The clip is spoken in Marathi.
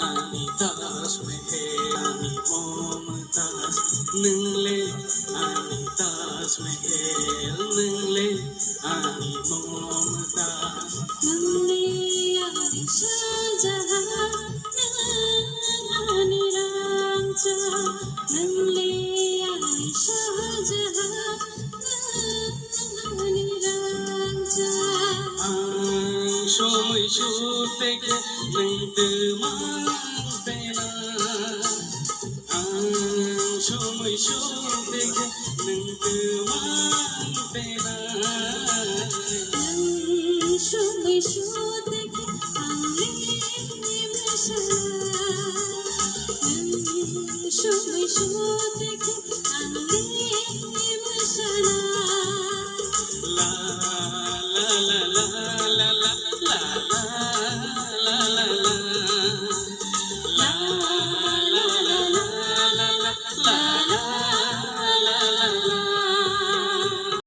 आनि ताजमहल आनि ममताज नोंले आनि ताजमहल नोंले आनि ममताज नंले आनि शाहजहां आनि रामचा नंले आनि शाहजहां आनि रामचा आं समय सुतेगे नोंदोमांतेना आं समय सुतेगे नोंदोमांतेना नंग shumai shudek anle meshala nang shumai shudek anle